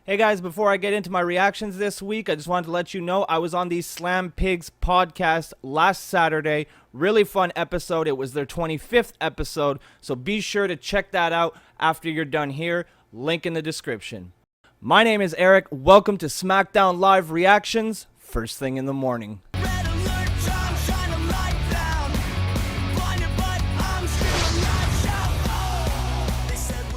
Hey guys, before I get into my reactions this week, I just wanted to let you know I was on the Slam Pigs podcast last Saturday. Really fun episode. It was their 25th episode, so be sure to check that out after you're done here. Link in the description. My name is Eric. Welcome to SmackDown Live Reactions, first thing in the morning.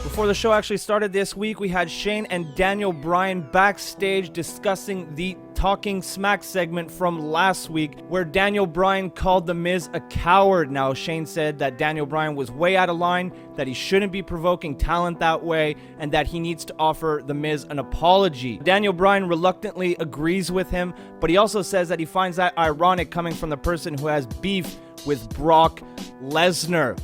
Before the show actually started this week, we had Shane and Daniel Bryan backstage discussing the Talking Smack segment from last week, where Daniel Bryan called The Miz a coward. Now, Shane said that Daniel Bryan was way out of line, that he shouldn't be provoking talent that way, and that he needs to offer The Miz an apology. Daniel Bryan reluctantly agrees with him, but he also says that he finds that ironic coming from the person who has beef with Brock Lesnar.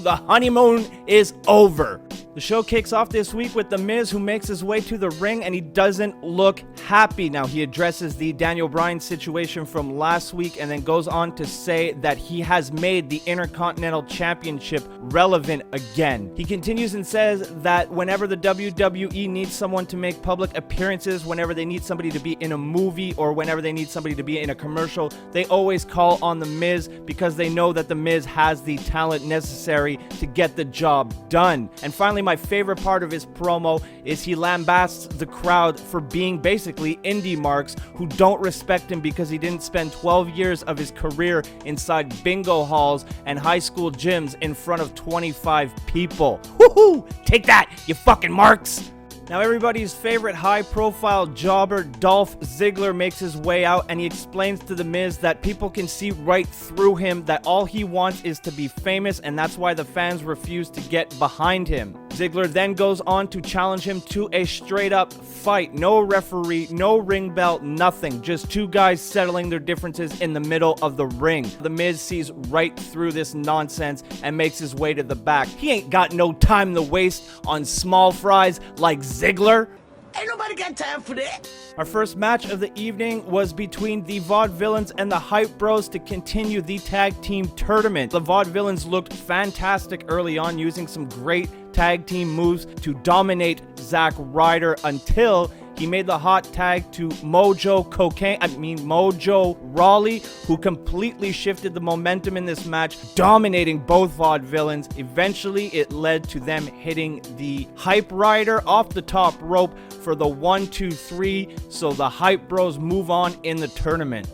The honeymoon is over. The show kicks off this week with The Miz, who makes his way to the ring, and he doesn't look happy. Now, he addresses the Daniel Bryan situation from last week and then goes on to say that he has made the Intercontinental Championship relevant again. He continues and says that whenever the WWE needs someone to make public appearances, whenever they need somebody to be in a movie, or whenever they need somebody to be in a commercial, they always call on The Miz because they know that The Miz has the talent necessary to get the job done. And finally, my favorite part of his promo is he lambasts the crowd for being basically indie marks who don't respect him because he didn't spend 12 years of his career inside bingo halls and high school gyms in front of 25 people. Woohoo! Take that, you fucking marks! Now, everybody's favorite high-profile jobber, Dolph Ziggler, makes his way out, and he explains to The Miz that people can see right through him, that all he wants is to be famous, and that's why the fans refuse to get behind him. Ziggler then goes on to challenge him to a straight-up fight. No referee, no ring bell, nothing. Just two guys settling their differences in the middle of the ring. The Miz sees right through this nonsense and makes his way to the back. He ain't got no time to waste on small fries like Ziggler. Ain't nobody got time for that. Our first match of the evening was between the Vaudevillains and the Hype Bros to continue the tag team tournament. The Vaudevillains looked fantastic early on, using some great tag team moves to dominate Zack Ryder until he made the hot tag to Mojo Rawley, who completely shifted the momentum in this match, dominating both Vaudevillains. Eventually, it led to them hitting the Hype Rider off the top rope for the 1-2-3, so the Hype Bros move on in the tournament.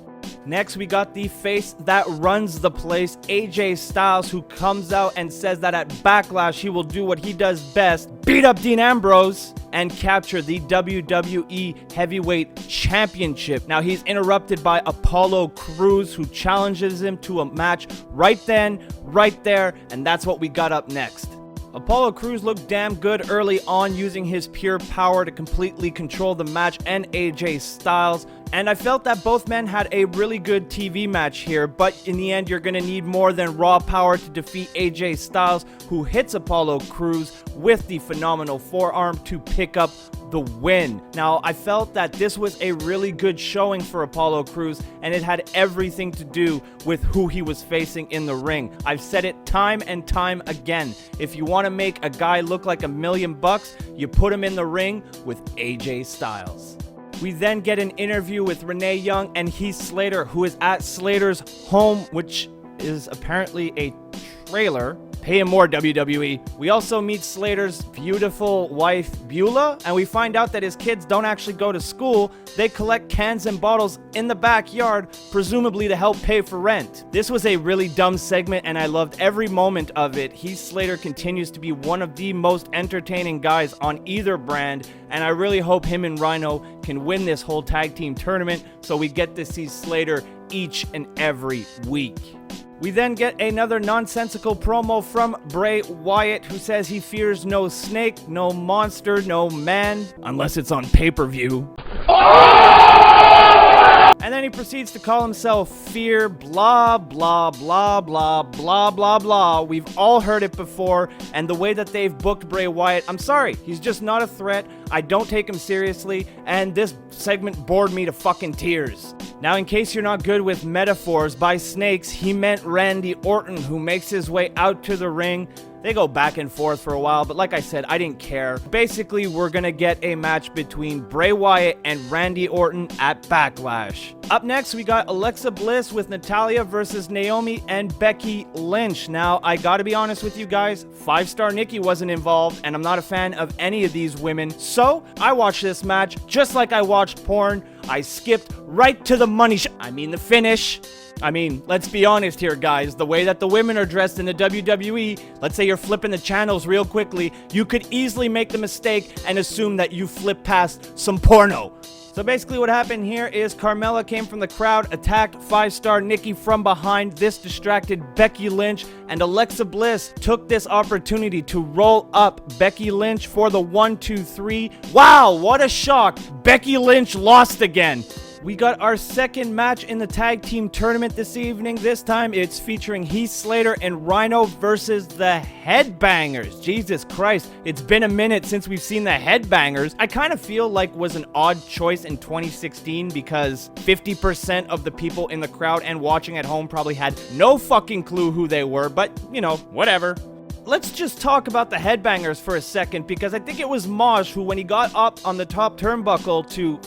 Next, we got the face that runs the place, AJ Styles, who comes out and says that at Backlash, he will do what he does best, beat up Dean Ambrose and capture the WWE Heavyweight Championship. Now, he's interrupted by Apollo Crews, who challenges him to a match right then, right there, and that's what we got up next. Apollo Crews looked damn good early on, using his pure power to completely control the match and AJ Styles. And I felt that both men had a really good TV match here, but in the end, you're going to need more than raw power to defeat AJ Styles, who hits Apollo Crews with the phenomenal forearm to pick up the win. Now, I felt that this was a really good showing for Apollo Crews, and it had everything to do with who he was facing in the ring. I've said it time and time again. If you want to make a guy look like $1 million, you put him in the ring with AJ Styles. We then get an interview with Renee Young and Heath Slater, who is at Slater's home, which is apparently a trailer. Pay him more, WWE. We also meet Slater's beautiful wife, Beulah, and we find out that his kids don't actually go to school. They collect cans and bottles in the backyard, presumably to help pay for rent. This was a really dumb segment, and I loved every moment of it. Heath Slater continues to be one of the most entertaining guys on either brand, and I really hope him and Rhino can win this whole tag team tournament so we get to see Slater each and every week. We then get another nonsensical promo from Bray Wyatt, who says he fears no snake, no monster, no man, unless it's on pay-per-view. And then he proceeds to call himself Fear, blah, blah, blah, blah, blah, blah, blah. We've all heard it before, and the way that they've booked Bray Wyatt, I'm sorry, he's just not a threat. I don't take him seriously, and this segment bored me to fucking tears. Now, in case you're not good with metaphors, by snakes, he meant Randy Orton, who makes his way out to the ring. They go back and forth for a while, but like I said, I didn't care. Basically, we're gonna get a match between Bray Wyatt and Randy Orton at Backlash. Up next, we got Alexa Bliss with Natalya versus Naomi and Becky Lynch. Now, I gotta be honest with you guys, 5-star Nikki wasn't involved, and I'm not a fan of any of these women. So, I watched this match just like I watched porn. I skipped right to the the finish. I mean, let's be honest here, guys. The way that the women are dressed in the WWE, let's say you're flipping the channels real quickly, you could easily make the mistake and assume that you flipped past some porno. So basically what happened here is Carmella came from the crowd, attacked 5-star Nikki from behind. This distracted Becky Lynch, and Alexa Bliss took this opportunity to roll up Becky Lynch for the 1-2-3. Wow, what a shock. Becky Lynch lost again. We got our second match in the tag team tournament this evening. This time it's featuring Heath Slater and Rhino versus the Headbangers. Jesus Christ, it's been a minute since we've seen the Headbangers. I kind of feel like was an odd choice in 2016 because 50% of the people in the crowd and watching at home probably had no fucking clue who they were, but you know, whatever. Let's just talk about the Headbangers for a second, because I think it was Mosh who, when he got up on the top turnbuckle to,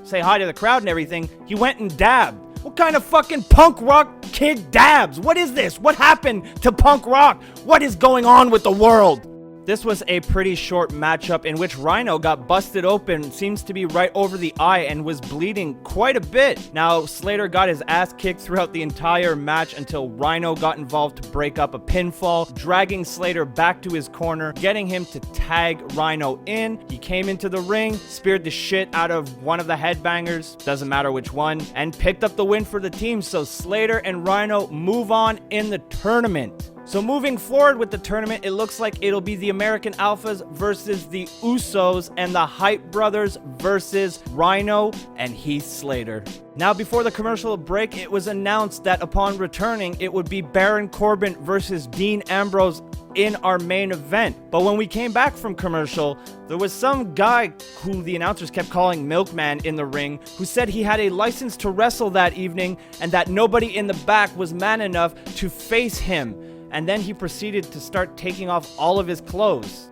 say hi to the crowd and everything, he went and dabbed. What kind of fucking punk rock kid dabs? What is this? What happened to punk rock? What is going on with the world? This was a pretty short matchup in which Rhino got busted open, seems to be right over the eye, and was bleeding quite a bit. Now, Slater got his ass kicked throughout the entire match until Rhino got involved to break up a pinfall, dragging Slater back to his corner, getting him to tag Rhino in. He came into the ring, speared the shit out of one of the Headbangers, doesn't matter which one, and picked up the win for the team. So Slater and Rhino move on in the tournament. So moving forward with the tournament, it looks like it'll be the American Alphas versus the Usos, and the Hype Brothers versus Rhino and Heath Slater. Now, before the commercial break, it was announced that upon returning, it would be Baron Corbin versus Dean Ambrose in our main event. But when we came back from commercial, there was some guy who the announcers kept calling Milkman in the ring, who said he had a license to wrestle that evening and that nobody in the back was man enough to face him. And then he proceeded to start taking off all of his clothes.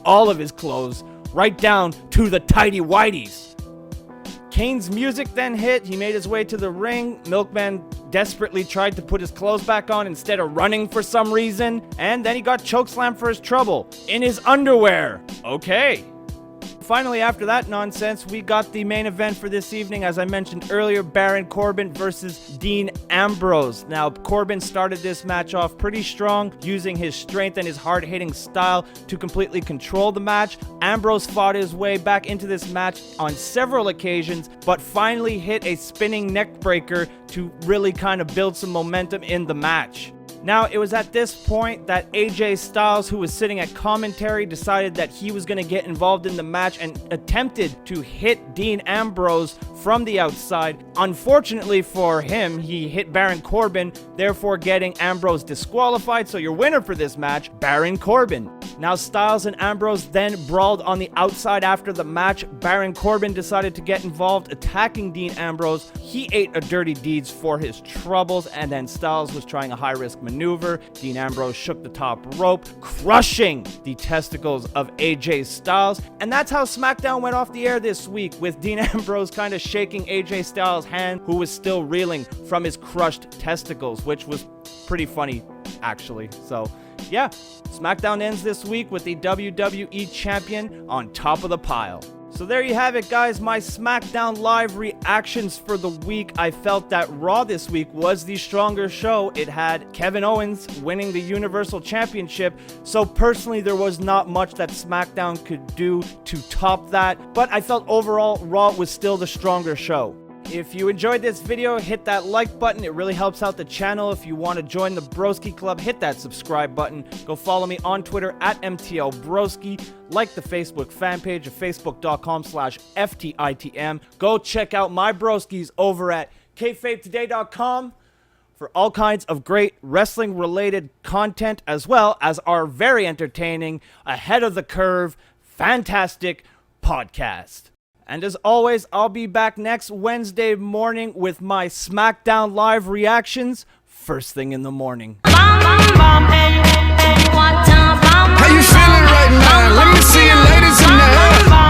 All of his clothes, right down to the tighty whities. Kane's music then hit. He made his way to the ring. Milkman desperately tried to put his clothes back on instead of running for some reason. And then he got chokeslammed for his trouble in his underwear. Okay. Finally, after that nonsense, we got the main event for this evening. As I mentioned earlier, Baron Corbin versus Dean Ambrose. Now, Corbin started this match off pretty strong, using his strength and his hard-hitting style to completely control the match. Ambrose fought his way back into this match on several occasions, but finally hit a spinning neck breaker to really kind of build some momentum in the match. Now, it was at this point that AJ Styles, who was sitting at commentary, decided that he was going to get involved in the match and attempted to hit Dean Ambrose from the outside. Unfortunately for him, he hit Baron Corbin, therefore getting Ambrose disqualified. So your winner for this match, Baron Corbin. Now, Styles and Ambrose then brawled on the outside after the match. Baron Corbin decided to get involved, attacking Dean Ambrose. He ate a dirty deeds for his troubles, and then Styles was trying a high-risk maneuver. Dean Ambrose shook the top rope, crushing the testicles of AJ Styles. And that's how SmackDown went off the air this week, with Dean Ambrose kind of shaking AJ Styles' hand, who was still reeling from his crushed testicles, which was pretty funny, actually. So, yeah, SmackDown ends this week with the WWE Champion on top of the pile. So there you have it, guys, my SmackDown Live reactions for the week. I felt that Raw this week was the stronger show. It had Kevin Owens winning the Universal Championship, so personally there was not much that SmackDown could do to top that, but I felt overall Raw was still the stronger show. If you enjoyed this video, hit that like button. It really helps out the channel. If you want to join the Broski Club, hit that subscribe button. Go follow me on Twitter at MTLBroski. Like the Facebook fan page at facebook.com/FTITM. Go check out my broskis over at kayfabetoday.com for all kinds of great wrestling-related content, as well as our very entertaining, ahead of the curve, fantastic podcast. And as always, I'll be back next Wednesday morning with my SmackDown Live reactions first thing in the morning. How you feeling right now? Let me see you ladies in the air.